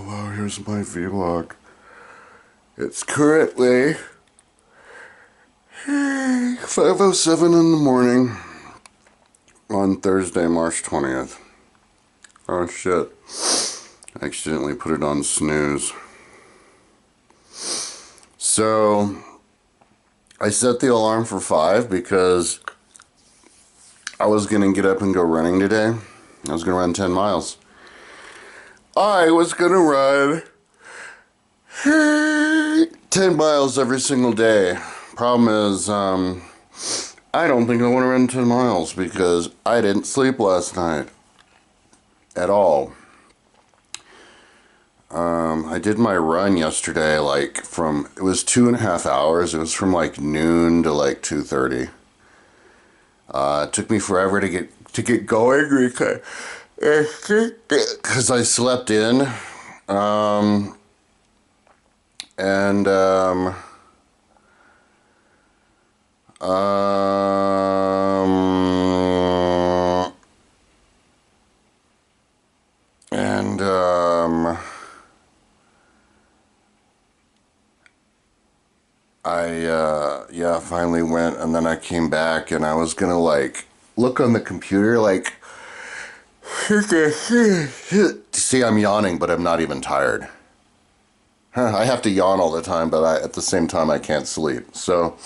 Hello, here's my vlog. It's currently 5:07 in the morning on Thursday, March 20th. Oh shit. I accidentally put it on snooze. So, I set the alarm for 5 because I was gonna get up and go running today. I was gonna run 10 miles. I was gonna run 10 miles every single day. Problem is, I don't think I want to run 10 miles because I didn't sleep last night at all. I did my run yesterday, it was 2.5 hours. It was from like noon to like 2:30. It took me forever to get going because I slept in. And I finally went, and then I came back, and I was gonna look on the computer see, I'm yawning, but I'm not even tired. I have to yawn all the time, but at the same time I can't sleep. So,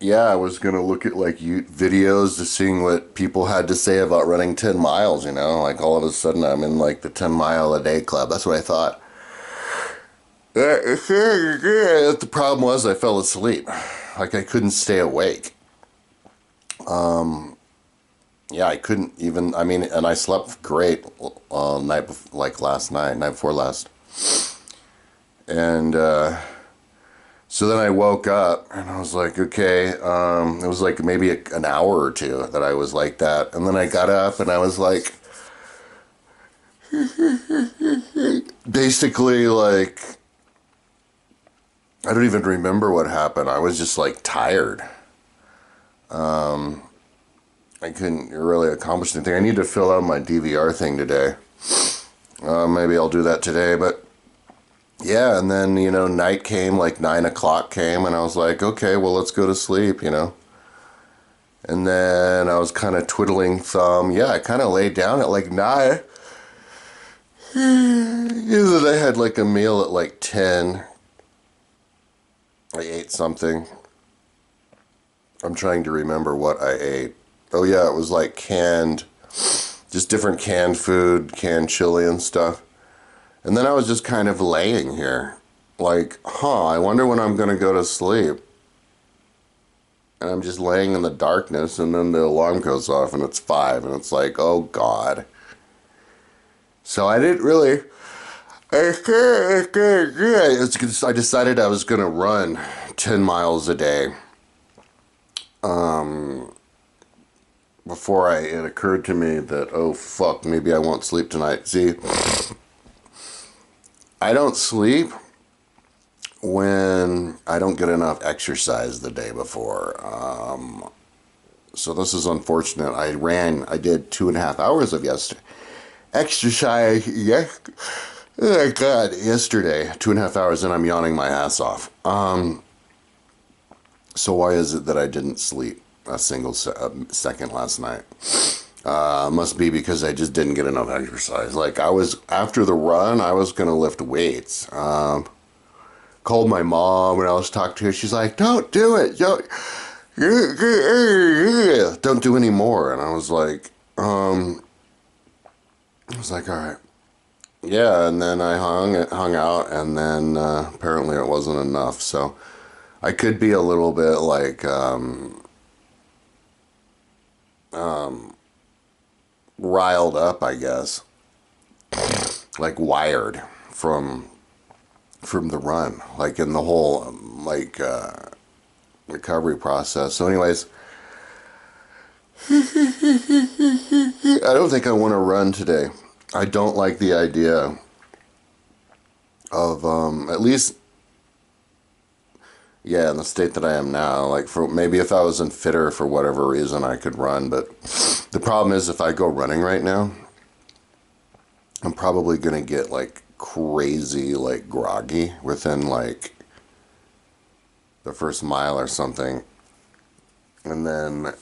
yeah, I was gonna look at videos to seeing what people had to say about running 10 miles, all of a sudden I'm in the 10 mile a day club. That's what I thought. The problem was I fell asleep. I couldn't stay awake. Yeah, I couldn't even, and I slept great night before last. And so then I woke up and I was like, okay, it was maybe an hour or two that I was like that. And then I got up and I was basically I don't even remember what happened. I was just tired. I couldn't really accomplish anything. I need to fill out my DVR thing today. Maybe I'll do that today, but yeah, and then, night came, 9 o'clock came, and I was like, okay, well, let's go to sleep, And then I was kind of twiddling thumb. Yeah, I kind of laid down at 9. And then I had a meal at 10. I ate something. I'm trying to remember what I ate. Oh yeah, it was just different canned food, canned chili and stuff. And then I was just kind of laying here, I wonder when I'm gonna go to sleep. And I'm just laying in the darkness, and then the alarm goes off, and it's 5, and it's oh God. So I didn't really. I decided I was gonna run 10 miles a day. Before it occurred to me that, oh fuck, maybe I won't sleep tonight. See, I don't sleep when I don't get enough exercise the day before. So this is unfortunate. I did 2.5 hours of exercise. Yes. Oh God, yesterday, 2.5 hours, and I'm yawning my ass off. So why is it that I didn't sleep a single second last night? Must be because I just didn't get enough exercise. After the run, I was going to lift weights. Called my mom and I was talking to her. She's like, don't do it. Don't do any more. And I was like, all right. Yeah, and then I hung out, and then apparently it wasn't enough. So I could be a little bit riled up, I guess, wired from the run, in the whole recovery process. So anyways, I don't think I want to run today. I don't like the idea of at least, yeah, in the state that I am now. Maybe if I wasn't fitter for whatever reason, I could run. But the problem is, if I go running right now, I'm probably gonna get like crazy, like groggy within like the first mile or something, and then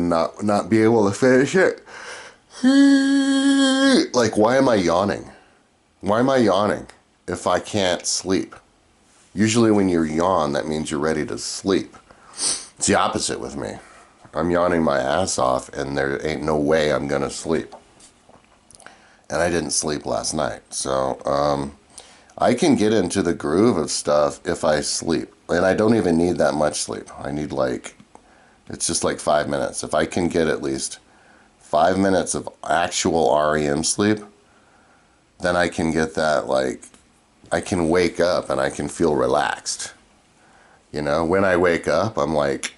not be able to finish it. Like, why am I yawning? Why am I yawning if I can't sleep? Usually when you yawn, that means you're ready to sleep. It's the opposite with me. I'm yawning my ass off, and there ain't no way I'm gonna sleep. And I didn't sleep last night, so I can get into the groove of stuff if I sleep. And I don't even need that much sleep. I need like, it's just like 5 minutes. If I can get at least 5 minutes of actual REM sleep, then I can get that, like, I can wake up and I can feel relaxed. You know, when I wake up, I'm like,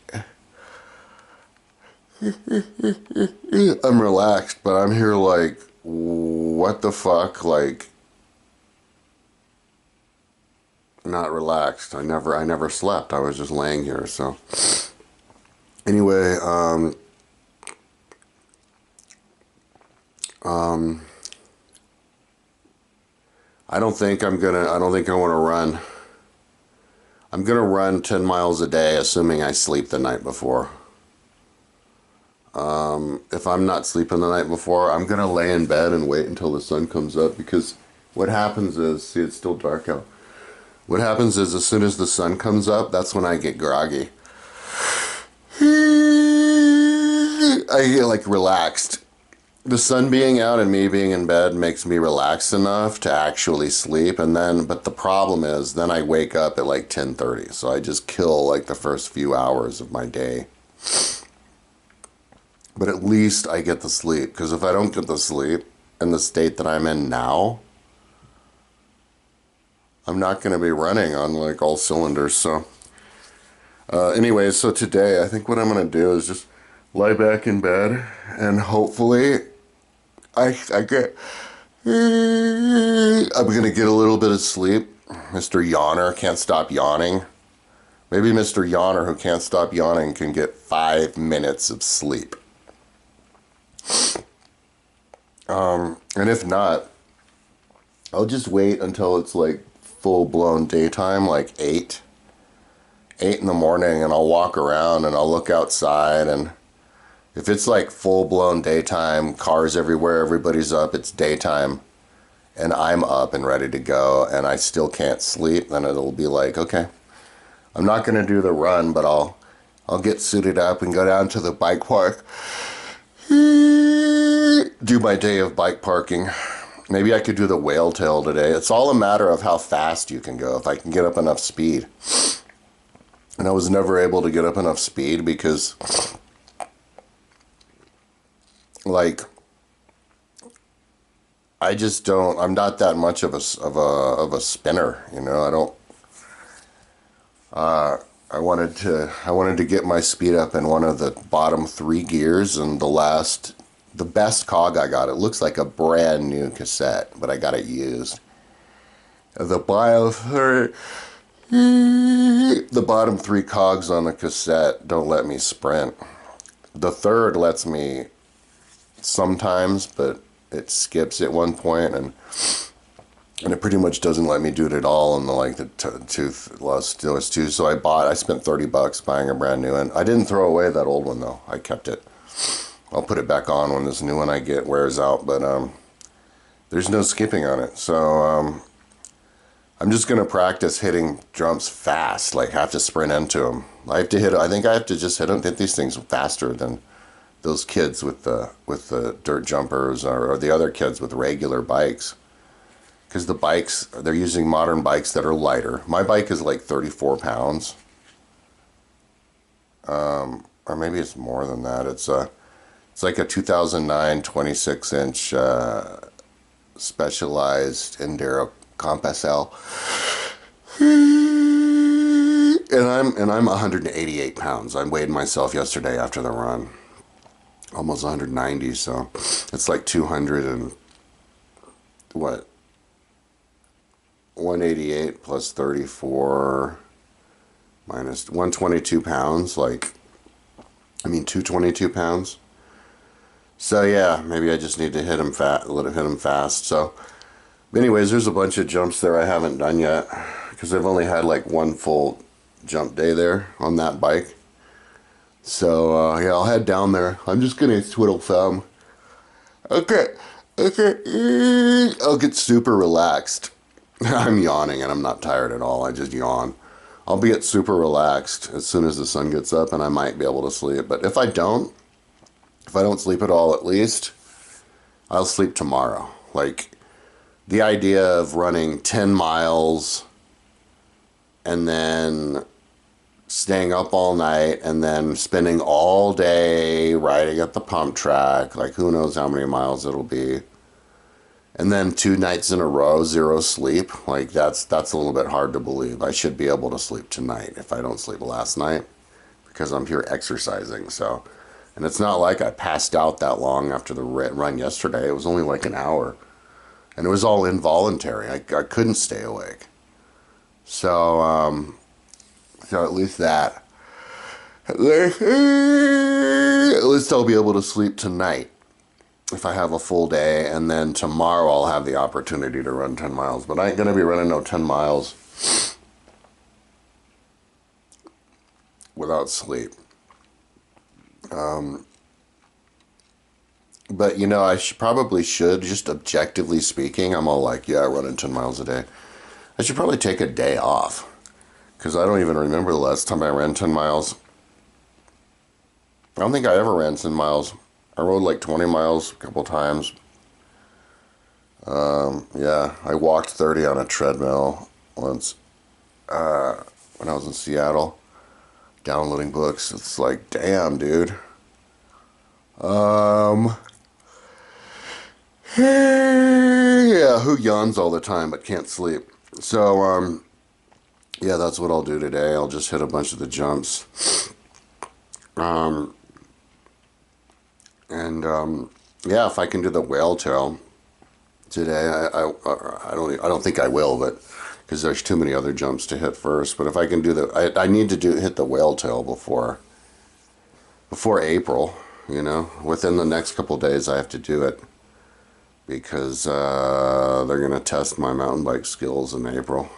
I'm relaxed, but I'm here like, what the fuck? Like, not relaxed. I never slept. I was just laying here. So anyway, I don't think I want to run. I'm gonna run 10 miles a day, assuming I sleep the night before. If I'm not sleeping the night before, I'm gonna lay in bed and wait until the sun comes up, because what happens is, see, it's still dark out. What happens is, as soon as the sun comes up, that's when I get groggy. I get like relaxed. The sun being out and me being in bed makes me relaxed enough to actually sleep, and then, but the problem is, then I wake up at like 10:30, so I just kill like the first few hours of my day. But at least I get the sleep, because if I don't get the sleep in the state that I'm in now, I'm not going to be running on like all cylinders. So anyway, so today I think what I'm going to do is just lie back in bed, and hopefully I get, I'm going to get a little bit of sleep. Mr. Yawner can't stop yawning. Maybe Mr. Yawner, who can't stop yawning, can get 5 minutes of sleep. And if not, I'll just wait until it's like full-blown daytime, like 8 in the morning, and I'll walk around and I'll look outside, and if it's like full-blown daytime, cars everywhere, everybody's up, it's daytime, and I'm up and ready to go, and I still can't sleep, then it'll be like, okay, I'm not going to do the run, but I'll get suited up and go down to the bike park, do my day of bike parking. Maybe I could do the whale tail today. It's all a matter of how fast you can go, if I can get up enough speed. And I was never able to get up enough speed because, like, I just don't, I'm not that much of a spinner, you know. I wanted to get my speed up in one of the bottom 3 gears, and the best cog I got, it looks like a brand new cassette, but I got it used. The bottom 3 cogs on the cassette don't let me sprint. The third lets me sometimes, but it skips at one point, and it pretty much doesn't let me do it at all in the last two. So I spent $30 buying a brand new one. I didn't throw away that old one though. I kept it. I'll put it back on when this new one I get wears out, but there's no skipping on it. So I'm just gonna practice hitting drums fast, like have to sprint into them. I think I have to just hit these things faster than those kids with the dirt jumpers, or the other kids with regular bikes. Because the bikes, they're using modern bikes that are lighter. My bike is like 34 pounds. Or maybe it's more than that. It's like a 2009 26-inch Specialized Enduro Compass L. And I'm 188 pounds. I weighed myself yesterday after the run. Almost 190, so it's like 200 and what? 188 plus 34 minus 122 pounds, 222 pounds. So yeah, maybe I just need to hit him let it hit him fast. So, anyways, there's a bunch of jumps there I haven't done yet because I've only had like one full jump day there on that bike. So yeah, I'll head down there. I'm just gonna twiddle thumb. Okay, okay. I'll get super relaxed. I'm yawning and I'm not tired at all. I just yawn. I'll be at super relaxed as soon as the sun gets up, and I might be able to sleep. But if I don't sleep at all, at least I'll sleep tomorrow. Like the idea of running 10 miles and then staying up all night and then spending all day riding at the pump track, like who knows how many miles it'll be. And then 2 nights in a row, zero sleep. Like that's a little bit hard to believe. I should be able to sleep tonight if I don't sleep last night because I'm here exercising. So, and it's not like I passed out that long after the run yesterday. It was only like an hour, and it was all involuntary. I couldn't stay awake. So, so at least that. At least I'll be able to sleep tonight if I have a full day, and then tomorrow I'll have the opportunity to run 10 miles. But I ain't going to be running no 10 miles without sleep. But you know, probably should, just objectively speaking, I'm all like, yeah, running 10 miles a day. I should probably take a day off because I don't even remember the last time I ran 10 miles. I don't think I ever ran 10 miles. I rode like 20 miles a couple times. Yeah, I walked 30 on a treadmill once when I was in Seattle downloading books. It's like, damn, dude. Yeah, who yawns all the time but can't sleep? So, yeah, that's what I'll do today. I'll just hit a bunch of the jumps. And yeah, if I can do the whale tail today, I don't think I will, but because there's too many other jumps to hit first. But if I can do I need to hit the whale tail before April. You know, within the next couple days, I have to do it because they're gonna test my mountain bike skills in April.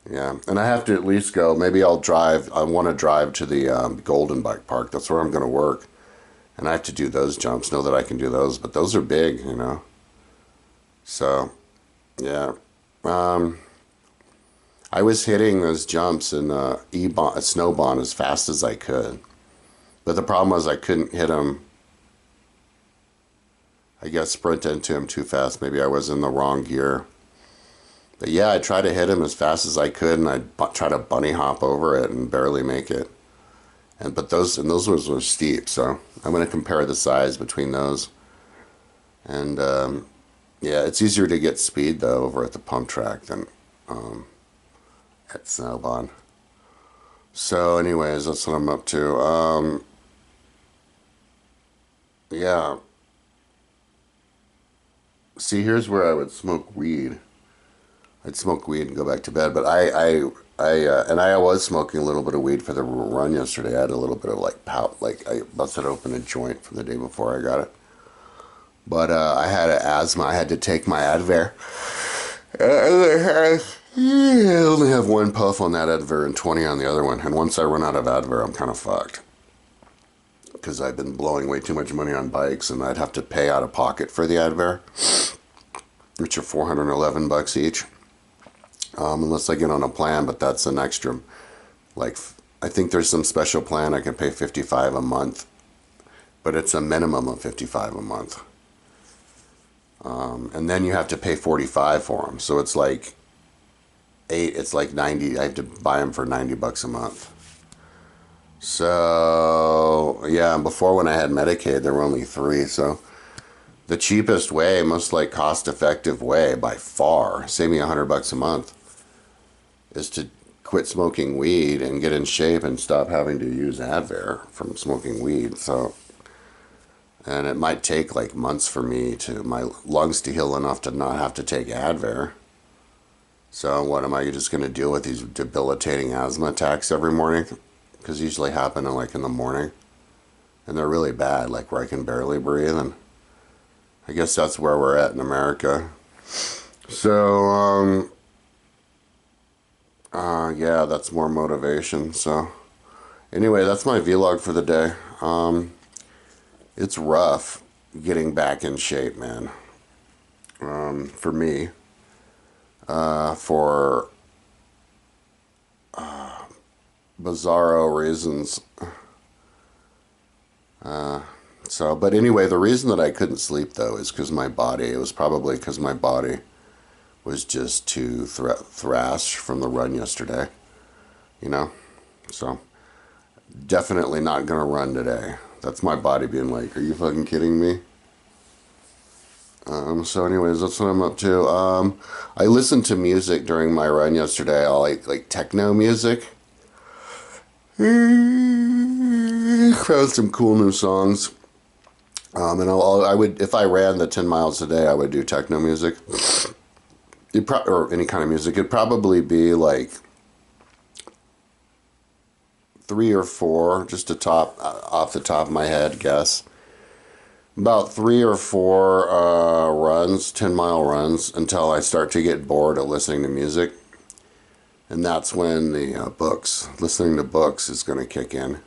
Yeah, and I have to at least go. Maybe I'll drive. I want to drive to the Golden Bike Park. That's where I'm going to work. And I have to do those jumps. Know that I can do those, but those are big, you know. So, yeah. I was hitting those jumps in Snowbond as fast as I could. But the problem was I couldn't hit them. I guess sprint into him too fast. Maybe I was in the wrong gear. But yeah, I tried to hit him as fast as I could, and I'd try to bunny hop over it and barely make it. But those were steep, so I'm going to compare the size between those. And yeah, it's easier to get speed though over at the pump track than at Snowbond. So, anyways, that's what I'm up to. Yeah. See, here's where I would smoke weed. I'd smoke weed and go back to bed. But and I was smoking a little bit of weed for the run yesterday. I had a little bit of like pout, like I busted open a joint from the day before I got it. But I had asthma. I had to take my Advair. I only have one puff on that Advair and 20 on the other one. And once I run out of Advair, I'm kind of fucked. Because I've been blowing way too much money on bikes, and I'd have to pay out of pocket for the Advair, which are $411 each. Unless I get on a plan, but that's an extra. Like, I think there's some special plan I can pay $55 a month, but it's a minimum of $55 a month. And then you have to pay $45 for them, so it's like It's like 90. I have to buy them for $90 a month. So yeah, before when I had Medicaid, there were only 3. So the cheapest way, most like cost-effective way by far, save me $100 a month, is to quit smoking weed and get in shape and stop having to use Advair from smoking weed. So, and it might take like months for my lungs to heal enough to not have to take Advair. So what am I just going to deal with these debilitating asthma attacks every morning? Because usually happen in the morning. and they're really bad, like where I can barely breathe, and I guess that's where we're at in America. So, yeah, that's more motivation. So, anyway, that's my vlog for the day. It's rough getting back in shape, man. For me, for bizarro reasons. But anyway, the reason that I couldn't sleep though is because my body. It was probably because my body was just too thrashed from the run yesterday. You know, so definitely not gonna run today. That's my body being like, "Are you fucking kidding me?" So anyways, that's what I'm up to. I listened to music during my run yesterday. I like techno music. Found some cool new songs. And I would, if I ran the 10 miles a day, I would do techno music. Or any kind of music. It'd probably be like 3 or 4, just off the top of my head, guess. About 3 or 4 runs, 10-mile runs, until I start to get bored of listening to music. And that's when the listening to books is going to kick in.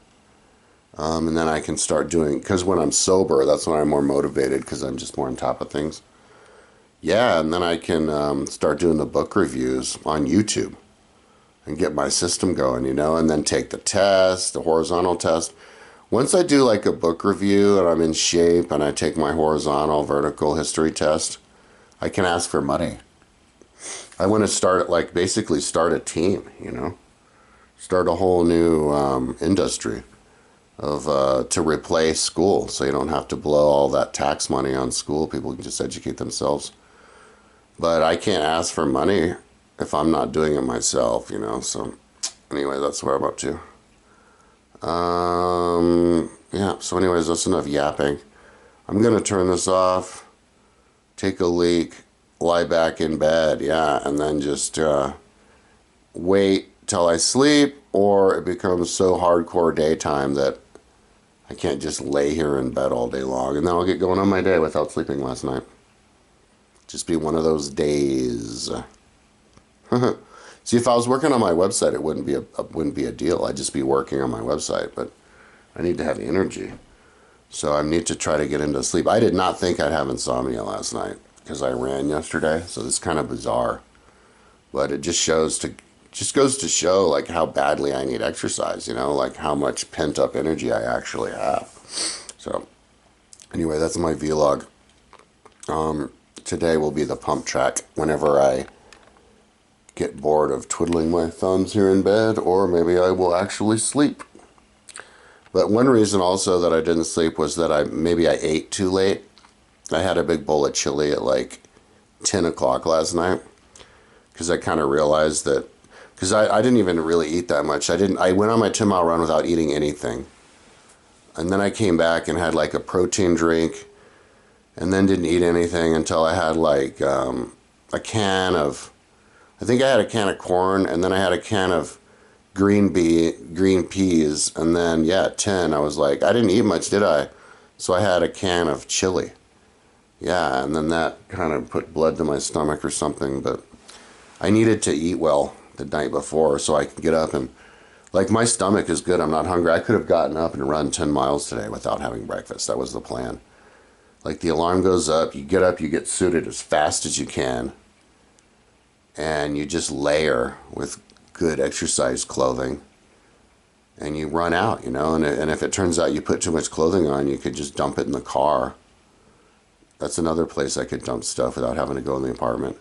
And then I can start doing, because when I'm sober, that's when I'm more motivated, because I'm just more on top of things. Yeah, and then I can start doing the book reviews on YouTube and get my system going, and then take the test, the horizontal test. Once I do like a book review and I'm in shape and I take my horizontal, vertical history test, I can ask for money. I want to basically start a team, start a whole new industry to replace school, so you don't have to blow all that tax money on school. People can just educate themselves. But I can't ask for money if I'm not doing it myself, So anyway, that's what I'm up to. Yeah, so anyways, that's enough yapping. I'm going to turn this off, take a leak, lie back in bed, yeah, and then just wait till I sleep, or it becomes so hardcore daytime that I can't just lay here in bed all day long, and then I'll get going on my day without sleeping last night. Just be one of those days. See, if I was working on my website, it wouldn't be a deal. I'd just be working on my website, but I need to have energy. So I need to try to get into sleep. I did not think I'd have insomnia last night because I ran yesterday, so it's kind of bizarre. But it just goes to show like how badly I need exercise, like how much pent up energy I actually have. So anyway, that's my vlog. Today will be the pump track whenever I get bored of twiddling my thumbs here in bed, or maybe I will actually sleep. But one reason also that I didn't sleep was that maybe I ate too late. I had a big bowl of chili at like 10 o'clock last night, because I kind of realized that, because I didn't even really eat that much. I went on my 10-mile run without eating anything. And then I came back and had like a protein drink, and then didn't eat anything until I had like a can of, I think I had a can of corn, and then I had a can of green peas, and then, yeah, 10, I was like, I didn't eat much, did I? So I had a can of chili. Yeah, and then that kind of put blood to my stomach or something, but I needed to eat well the night before so I could get up and, like, my stomach is good. I'm not hungry. I could have gotten up and run 10 miles today without having breakfast. That was the plan. Like, the alarm goes up, you get suited as fast as you can, and you just layer with good exercise clothing, and you run out, and if it turns out you put too much clothing on, you could just dump it in the car. That's another place I could dump stuff without having to go in the apartment,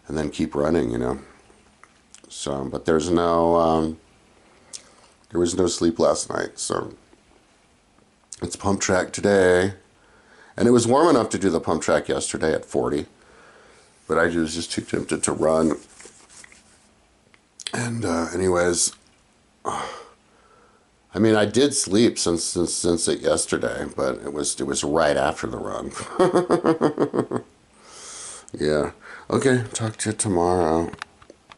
and then keep running, So, but there was no sleep last night, so it's pump track today. And it was warm enough to do the pump track yesterday at 40, but I was just too tempted to run. And anyways, I mean, I did sleep since it yesterday, but it was right after the run. Yeah. Okay, talk to you tomorrow.